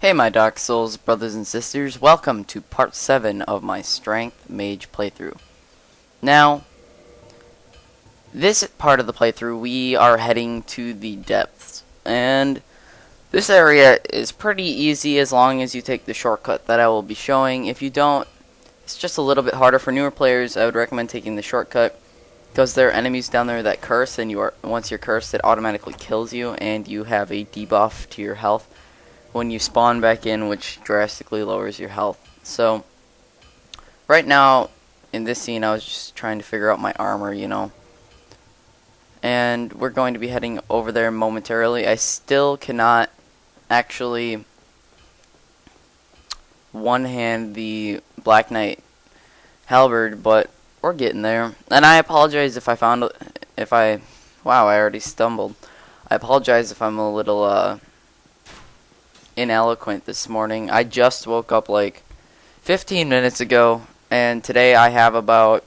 Hey my Dark Souls brothers and sisters, welcome to part 7 of my Strength Mage playthrough. Now, this part of the playthrough we are heading to the depths, and this area is pretty easy as long as you take the shortcut that I will be showing. If you don't, it's just a little bit harder for newer players. I would recommend taking the shortcut because there are enemies down there that curse, and once you're cursed it automatically kills you, and you have a debuff to your health when you spawn back in, which drastically lowers your health. So right now in this scene I was just trying to figure out my armor, and we're going to be heading over there momentarily. I still cannot actually one-hand the Black Knight halberd, but we're getting there. And I apologize if I already stumbled. I apologize if I'm a little ineloquent this morning. I just woke up like 15 minutes ago, and today I have about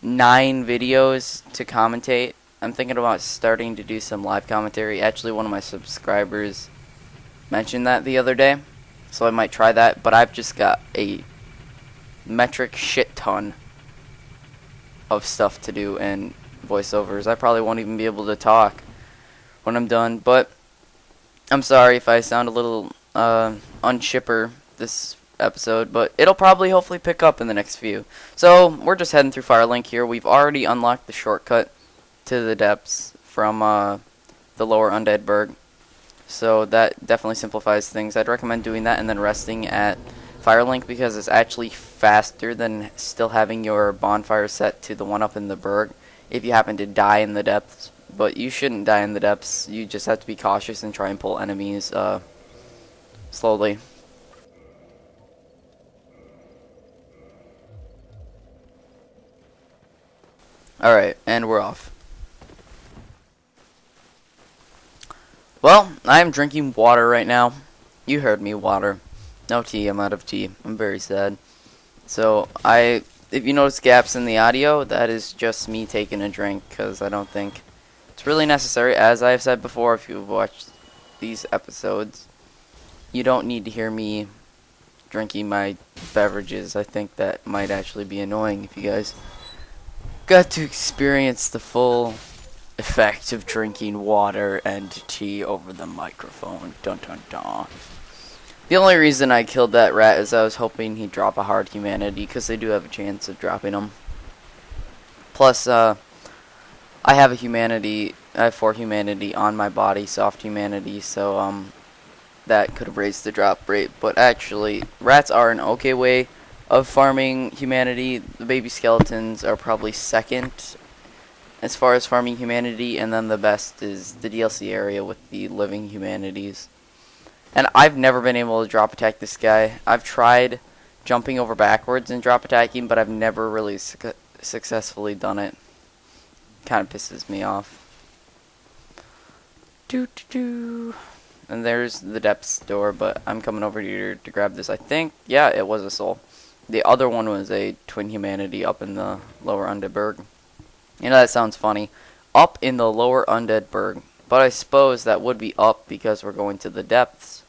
9 videos to commentate. I'm thinking about starting to do some live commentary. Actually, one of my subscribers mentioned that the other day, so I might try that, but I've just got a metric shit ton of stuff to do and voiceovers. I probably won't even be able to talk when I'm done, but I'm sorry if I sound a little unchipper this episode, but it'll probably hopefully pick up in the next few. So we're just heading through Firelink here. We've already unlocked the shortcut to the depths from the lower Undead Burg, so that definitely simplifies things. I'd recommend doing that and then resting at Firelink because it's actually faster than still having your bonfire set to the one up in the Burg if you happen to die in the depths. But you shouldn't die in the depths. You just have to be cautious and try and pull enemies slowly. Alright, and we're off. Well, I am drinking water right now. You heard me, water. No tea, I'm out of tea. I'm very sad. So, if you notice gaps in the audio, that is just me taking a drink, because I don't think it's really necessary. As I've said before, if you've watched these episodes, you don't need to hear me drinking my beverages. I think that might actually be annoying if you guys got to experience the full effect of drinking water and tea over the microphone. Dun dun dun. The only reason I killed that rat is I was hoping he'd drop a hard humanity, because they do have a chance of dropping them. Plus, I have 4 humanity on my body, soft humanity, so that could have raised the drop rate. But actually, rats are an okay way of farming humanity. The baby skeletons are probably second as far as farming humanity, and then the best is the DLC area with the living humanities. And I've never been able to drop attack this guy. I've tried jumping over backwards and drop attacking, but I've never really successfully done it. Kind of pisses me off. And there's the depths door, but I'm coming over here to grab this. I think, yeah, it was a soul. The other one was a twin humanity up in the lower Undead Burg. You know, that sounds funny. Up in the lower Undead Burg. But I suppose that would be up because we're going to the depths,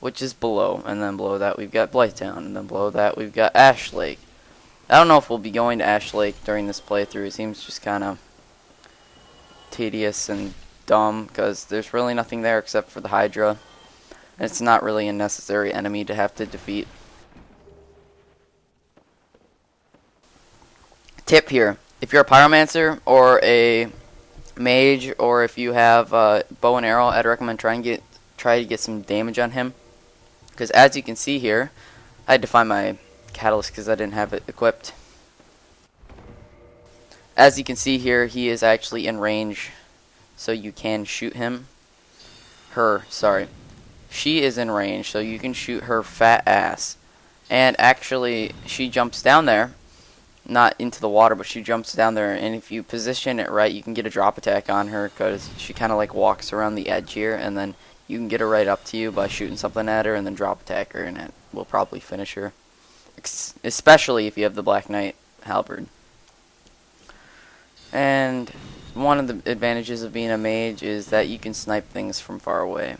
which is below. And then below that we've got Blighttown. And then below that we've got Ash Lake. I don't know if we'll be going to Ash Lake during this playthrough. It seems just kind of tedious and dumb because there's really nothing there except for the Hydra. And it's not really a necessary enemy to have to defeat. Tip here. If you're a pyromancer or a mage, or if you have bow and arrow, I'd recommend try to get some damage on him, because as you can see here, I had to find my catalyst because I didn't have it equipped. As you can see here, he is actually in range, so you can shoot him. She is in range, so you can shoot her fat ass. And actually, she jumps down there, not into the water, but she jumps down there, and if you position it right, you can get a drop attack on her, because she kind of like walks around the edge here, and then you can get her right up to you by shooting something at her and then drop attack her, and it will probably finish her, especially if you have the Black Knight halberd. And one of the advantages of being a mage is that you can snipe things from far away.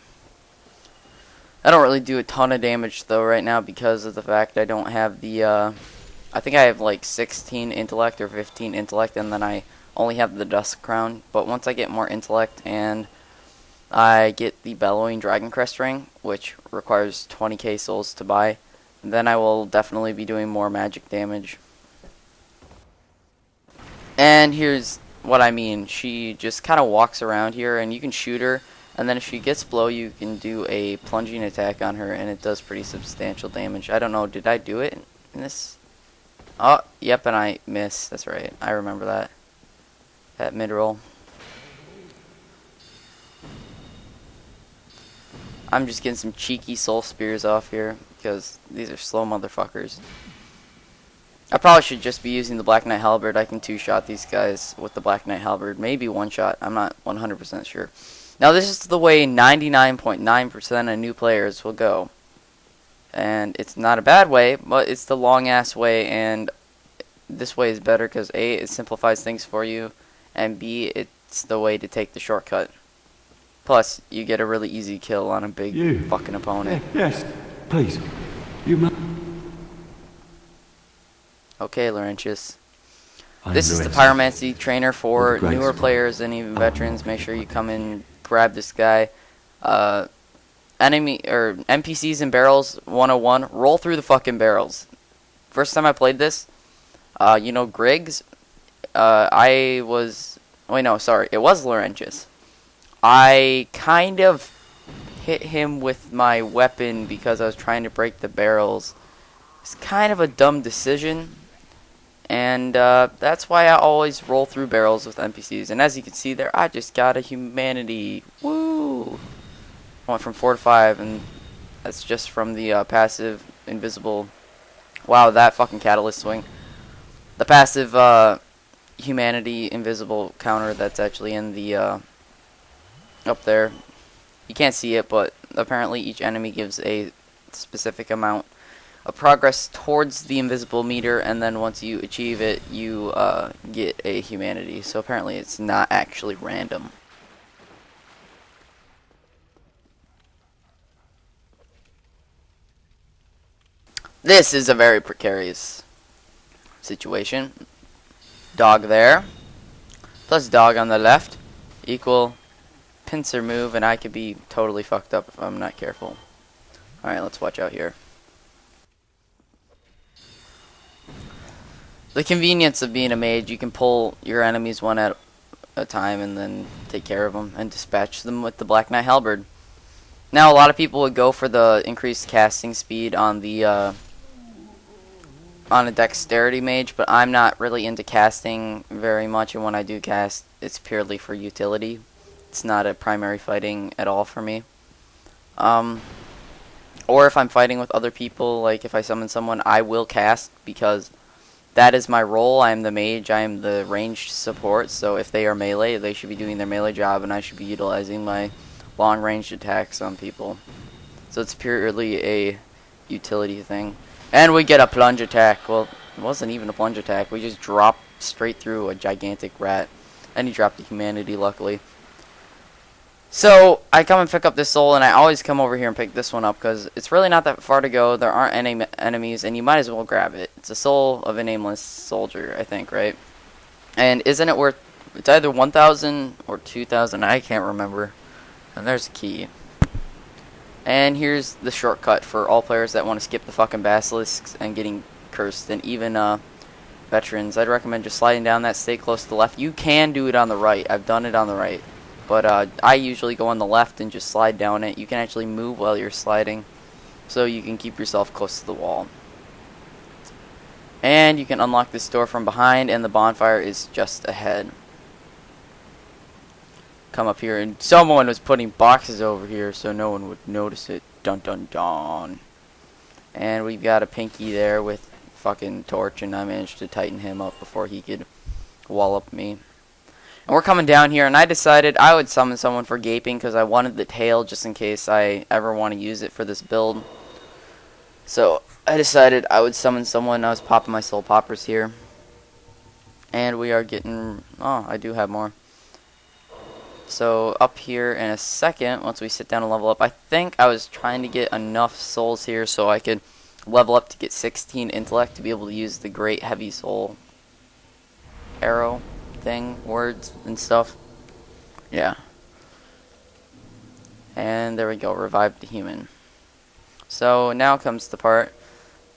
I don't really do a ton of damage though right now because of the fact I don't have the I think I have like 16 intellect or 15 intellect, and then I only have the Dusk Crown. But once I get more intellect and I get the Bellowing Dragon Crest ring, which requires 20k souls to buy, then I will definitely be doing more magic damage. And here's what I mean. She just kind of walks around here, and you can shoot her, and then if she gets below, you can do a plunging attack on her, and it does pretty substantial damage. I don't know, did I do it in this? Oh, yep, and I missed. That's right. I remember that. That mid-roll. I'm just getting some cheeky soul spears off here because these are slow motherfuckers. I probably should just be using the Black Knight Halberd. I can two-shot these guys with the Black Knight Halberd. Maybe one-shot. I'm not 100% sure. Now, this is the way 99.9% of new players will go. And it's not a bad way, but it's the long-ass way, and this way is better because A, it simplifies things for you, and B, it's the way to take the shortcut. Plus, you get a really easy kill on a big fucking opponent. Yes, please. You must. Okay, Laurentius. This is the Pyromancy trainer for newer players and even veterans. Make sure you come in, grab this guy. Enemy or NPCs in barrels 101. Roll through the fucking barrels. First time I played this, you know Griggs. It was Laurentius. I kind of hit him with my weapon because I was trying to break the barrels. It's kind of a dumb decision, and that's why I always roll through barrels with NPCs. And as you can see there, I just got a humanity. Woo! Went from 4 to 5, and that's just from the passive invisible. Wow, that fucking catalyst swing. The passive humanity invisible counter that's actually in the up there. You can't see it, but apparently each enemy gives a specific amount of progress towards the invisible meter, and then once you achieve it, you get a humanity. So apparently it's not actually random. This is a very precarious situation. Dog there, plus dog on the left, equal pincer move, and I could be totally fucked up if I'm not careful. Alright, let's watch out here. The convenience of being a mage, you can pull your enemies one at a time and then take care of them and dispatch them with the Black Knight Halberd. Now, a lot of people would go for the increased casting speed on the on a dexterity mage, but I'm not really into casting very much, and when I do cast, it's purely for utility. It's not a primary fighting at all for me. Or if I'm fighting with other people, like if I summon someone, I will cast because that is my role. I am the mage, I am the ranged support, so if they are melee, they should be doing their melee job, and I should be utilizing my long-range attacks on people. So it's purely a utility thing. And we get a plunge attack. Well, it wasn't even a plunge attack. We just dropped straight through a gigantic rat. And he dropped the humanity, luckily. So, I come and pick up this soul, and I always come over here and pick this one up, because it's really not that far to go. There aren't any enemies, and you might as well grab it. It's a soul of a nameless soldier, I think, right? And isn't it worth... It's either 1,000 or 2,000. I can't remember. And there's a key. And here's the shortcut for all players that want to skip the fucking basilisks and getting cursed, and even veterans. I'd recommend just sliding down that, stay close to the left. You can do it on the right. I've done it on the right. But I usually go on the left and just slide down it. You can actually move while you're sliding, so you can keep yourself close to the wall. And you can unlock this door from behind, and the bonfire is just ahead. Come up here, and someone was putting boxes over here so no one would notice it. Dontdon Dawn. And we've got a pinky there with fucking torch, and I managed to tighten him up before he could wallop me. And we're coming down here, and I decided I would summon someone for gaping because I wanted the tail just in case I ever want to use it for this build. So I decided I would summon someone. I was popping my soul poppers here. And we are getting... Oh, I do have more. So up here in a second, once we sit down and level up, I think I was trying to get enough souls here so I could level up to get 16 intellect to be able to use the great heavy soul arrow thing, words and stuff. Yeah. And there we go, revived the human. So now comes the part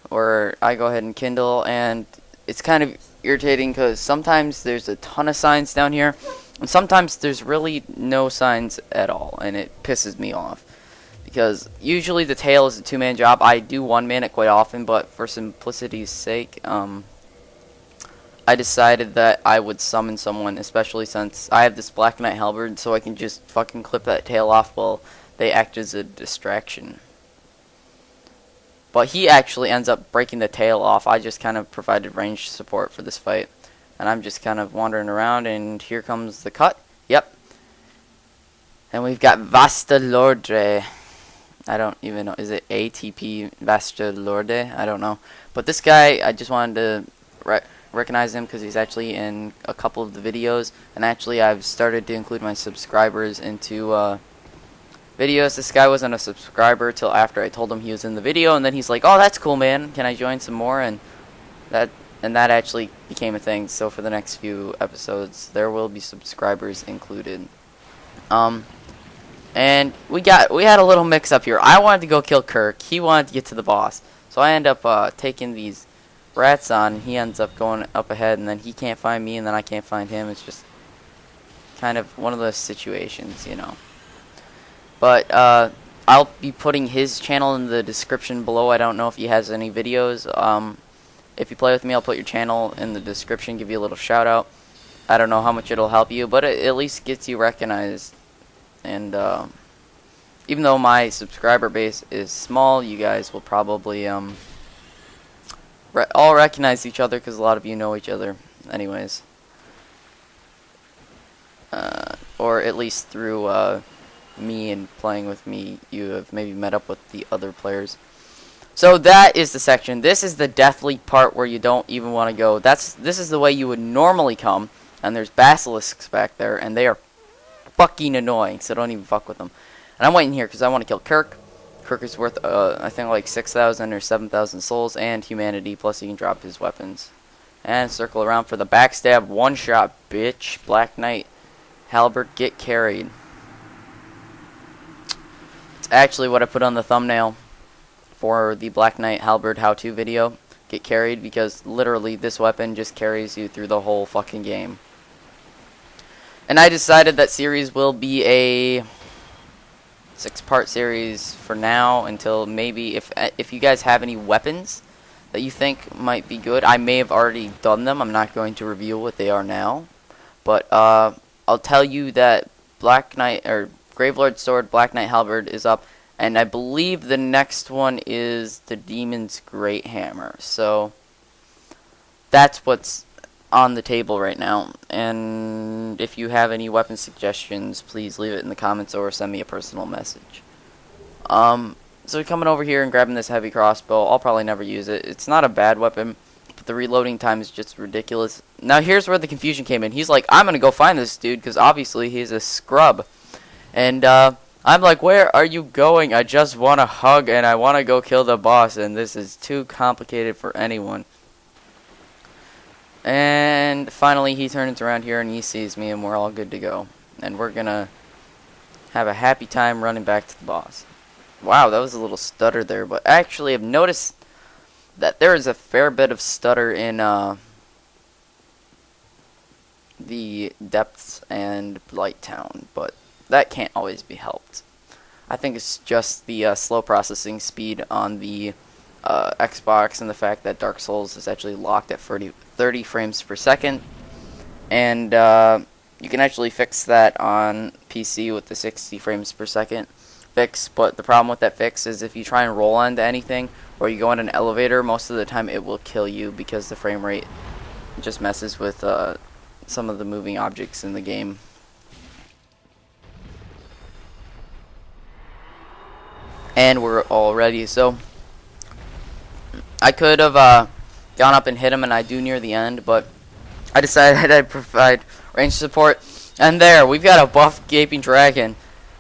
where I go ahead and kindle, and it's kind of irritating because sometimes there's a ton of signs down here, and sometimes there's really no signs at all, and it pisses me off. Because usually the tail is a two-man job. I do one-man it quite often, but for simplicity's sake, I decided that I would summon someone, especially since I have this Black Knight halberd, so I can just fucking clip that tail off while they act as a distraction. But he actually ends up breaking the tail off. I just kind of provided ranged support for this fight. And I'm just kind of wandering around, and here comes the cut. Yep. And we've got Vasto Lorde. I don't even know. Is it ATP Vasto Lorde? I don't know. But this guy, I just wanted to recognize him because he's actually in a couple of the videos. And actually, I've started to include my subscribers into videos. This guy wasn't a subscriber till after I told him he was in the video, and then he's like, "Oh, that's cool, man. Can I join some more?" And that actually became a thing. So for the next few episodes, there will be subscribers included. And we had a little mix up here. I wanted to go kill Kirk. He wanted to get to the boss. So I end up taking these rats on, and he ends up going up ahead, and then he can't find me, and then I can't find him. It's just kind of one of those situations, you know. But I'll be putting his channel in the description below. I don't know if he has any videos. If you play with me, I'll put your channel in the description, give you a little shout out. I don't know how much it'll help you, but it at least gets you recognized. And even though my subscriber base is small, you guys will probably all recognize each other because a lot of you know each other anyways. Or at least through me and playing with me, you have maybe met up with the other players. So that is the section. This is the deathly part where you don't even want to go. This is the way you would normally come, and there's basilisks back there, and they are fucking annoying, so don't even fuck with them. And I'm waiting here because I want to kill Kirk. Kirk is worth, I think, like 6,000 or 7,000 souls and humanity, plus he can drop his weapons. And circle around for the backstab. One shot, bitch. Black Knight halberd, get carried. It's actually what I put on the thumbnail for the Black Knight halberd how-to video. Get carried, because literally this weapon just carries you through the whole fucking game. And I decided that series will be a 6-part series for now, until maybe if you guys have any weapons that you think might be good. I may have already done them. I'm not going to reveal what they are now, but I'll tell you that Black Knight or Gravelord Sword, Black Knight halberd is up, and I believe the next one is the Demon's Great Hammer. So that's what's on the table right now. And if you have any weapon suggestions, please leave it in the comments or send me a personal message. So coming over here and grabbing this heavy crossbow, I'll probably never use it. It's not a bad weapon, but the reloading time is just ridiculous. Now here's where the confusion came in. He's like, I'm gonna go find this dude, because obviously he's a scrub. And I'm like, where are you going? I just want a hug, and I want to go kill the boss, and this is too complicated for anyone. And finally he turns around here and he sees me, and we're all good to go. And we're gonna have a happy time running back to the boss. Wow, that was a little stutter there, but actually I've noticed that there is a fair bit of stutter in the depths and Blight Town, but that can't always be helped. I think it's just the slow processing speed on the Xbox, and the fact that Dark Souls is actually locked at 30 frames per second. And you can actually fix that on PC with the 60 frames per second fix, but the problem with that fix is if you try and roll onto anything, or you go on an elevator, most of the time it will kill you, because the frame rate just messes with some of the moving objects in the game. And we're all ready. So I could have gone up and hit him, and I do near the end, but I decided I'd provide range support. And there, we've got a buff gaping dragon.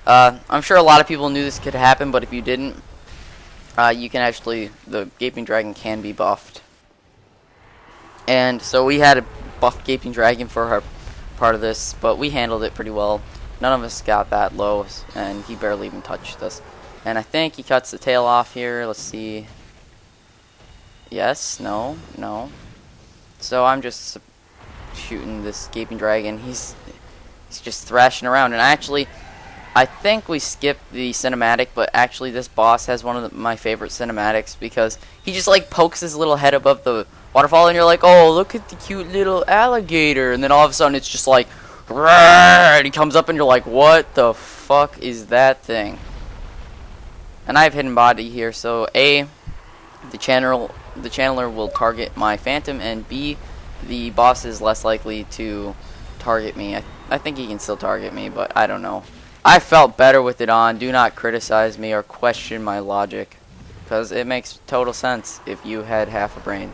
I'm sure a lot of people knew this could happen, but if you didn't, you can actually, the gaping dragon can be buffed. And so we had a buff gaping dragon for our part of this, but we handled it pretty well. None of us got that low, and he barely even touched us. And I think he cuts the tail off here. Let's see. Yes, no, no. So I'm just shooting this gaping dragon. He's just thrashing around, and I think we skipped the cinematic, but actually this boss has one of my favorite cinematics because he just like pokes his little head above the waterfall, and you're like, oh, look at the cute little alligator, and then all of a sudden it's just like, and he comes up, and you're like, what the fuck is that thing? And I have hidden body here, so A, the channeler will target my phantom, and B, the boss is less likely to target me. I think he can still target me, but I don't know. I felt better with it on. Do not criticize me or question my logic, because it makes total sense if you had half a brain.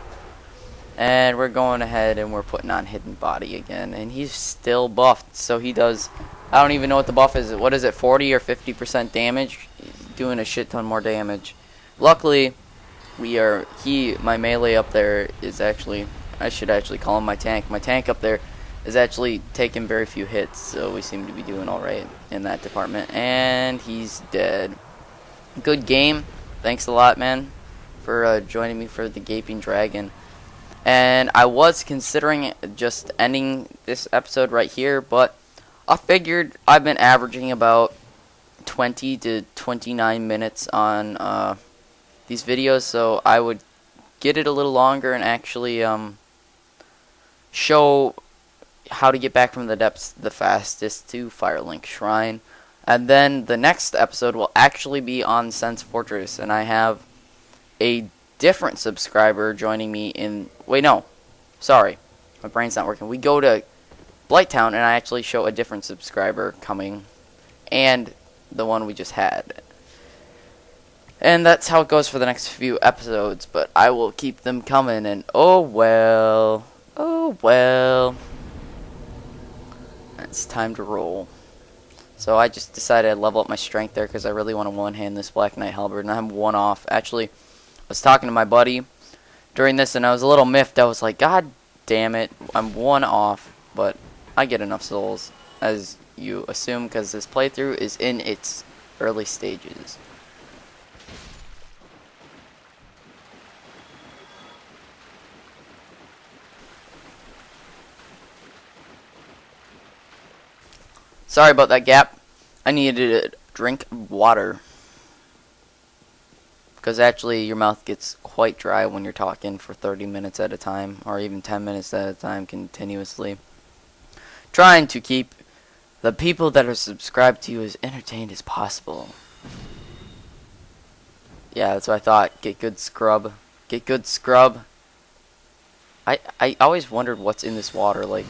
And we're going ahead and we're putting on hidden body again, and he's still buffed, so he does, I don't even know what the buff is. What is it, 40 or 50% damage? He's doing a shit ton more damage. Luckily, my melee up there is actually, I should actually call him my tank. My tank up there is actually taking very few hits, so we seem to be doing alright in that department. And he's dead. Good game. Thanks a lot, man, for joining me for the Gaping Dragon. And I was considering just ending this episode right here, but I figured I've been averaging about 20 to 29 minutes on these videos, so I would get it a little longer and actually show how to get back from the depths the fastest to Firelink Shrine. And then the next episode will actually be on Sense Fortress, and I have a different subscriber joining me in, wait, no, sorry, my brain's not working. We go to Blighttown, and I actually show a different subscriber coming, and the one we just had. And that's how it goes for the next few episodes, but I will keep them coming, and oh well, it's time to roll. So I just decided I'd level up my strength there because I really want to one-hand this Black Knight Halberd, and I'm one off. Actually, I was talking to my buddy during this, and I was a little miffed. I was like, God damn it, I'm one off, but I get enough souls, as you assume, because this playthrough is in its early stages. Sorry about that gap. I needed to drink water. Because actually your mouth gets quite dry when you're talking for 30 minutes at a time, or even 10 minutes at a time continuously. Trying to keep the people that are subscribed to you as entertained as possible. Yeah, that's what I thought. Get good scrub. Get good scrub. I always wondered what's in this water. Like,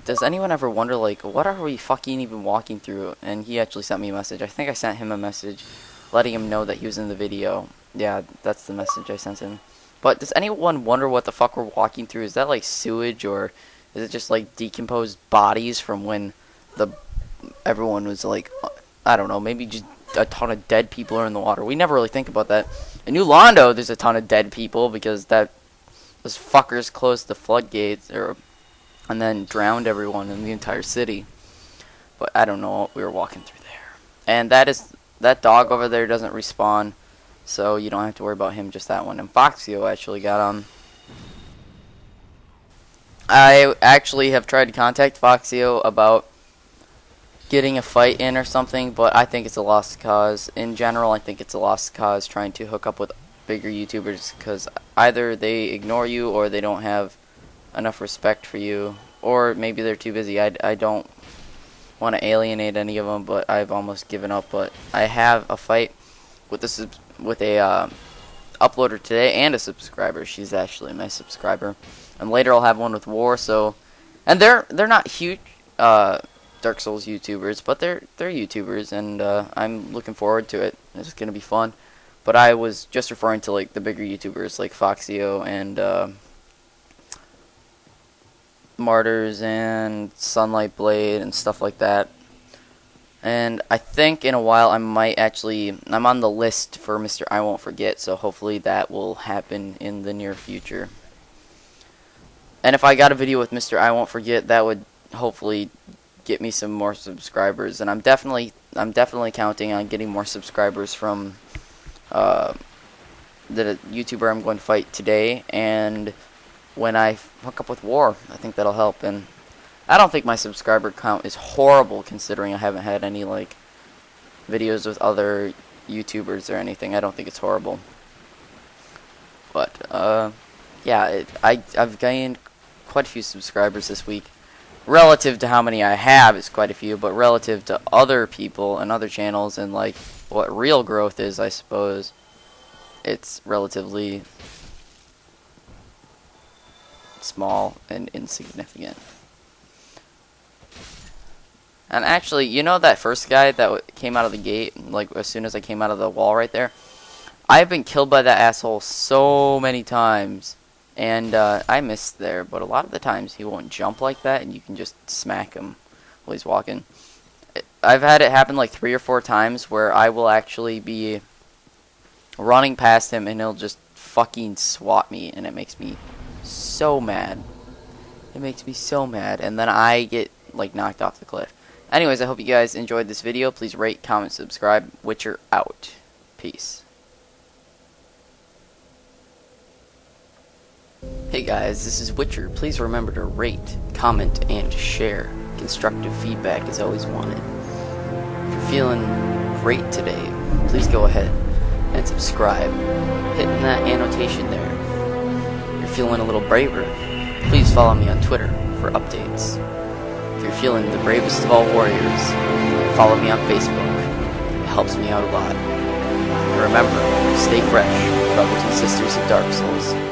does anyone ever wonder, like, what are we fucking even walking through? And he actually sent me a message. I think I sent him a message letting him know that he was in the video. Yeah, that's the message I sent him. But does anyone wonder what the fuck we're walking through? Is that like sewage, or is it just like decomposed bodies from when everyone was like, I don't know, maybe just a ton of dead people are in the water? We never really think about that. In New Londo, there's a ton of dead people because those fuckers closed the floodgates, and then drowned everyone in the entire city. But I don't know what we were walking through there. And that dog over there doesn't respawn, so you don't have to worry about him, just that one. And Foxio actually got on. I actually have tried to contact Foxio about getting a fight in or something, but I think it's a lost cause. In general, I think it's a lost cause trying to hook up with bigger YouTubers, because either they ignore you or they don't have enough respect for you, or maybe they're too busy. I don't want to alienate any of them, but I've almost given up. But I have a fight with a uploader today and a subscriber. She's actually my subscriber, and later I'll have one with War. So, and they're not huge Dark Souls YouTubers, but they're YouTubers, and I'm looking forward to it. It's gonna be fun. But I was just referring to like the bigger YouTubers like Foxio and Martyrs and Sunlight Blade and stuff like that. And I think in a while I'm on the list for Mr. I Won't Forget, so hopefully that will happen in the near future. And if I got a video with Mr. I Won't Forget, that would hopefully get me some more subscribers. And I'm definitely counting on getting more subscribers from the YouTuber I'm going to fight today, and when I hook up with War, I think that'll help. And I don't think my subscriber count is horrible, considering I haven't had any like videos with other YouTubers or anything. I don't think it's horrible. But yeah, I've gained quite a few subscribers this week. Relative to how many I have is quite a few, but relative to other people and other channels and like what real growth is, I suppose, it's relatively small and insignificant. And actually, you know that first guy that came out of the gate, like as soon as I came out of the wall right there? I've been killed by that asshole so many times. And I missed there, but a lot of the times he won't jump like that, and you can just smack him while he's walking. I've had it happen like 3 or 4 times where I will actually be running past him, and he'll just fucking swat me, and it makes me so mad. It makes me so mad, and then I get like knocked off the cliff. Anyways, I hope you guys enjoyed this video. Please rate, comment, subscribe. Witcher out. Peace. Hey guys, this is Witcher. Please remember to rate, comment, and share. Constructive feedback is always wanted. If you're feeling great today, please go ahead and subscribe. Hitting that annotation there. If you're feeling a little braver, please follow me on Twitter for updates. If you're feeling the bravest of all warriors, follow me on Facebook. It helps me out a lot. And remember, stay fresh, brothers and sisters of Dark Souls.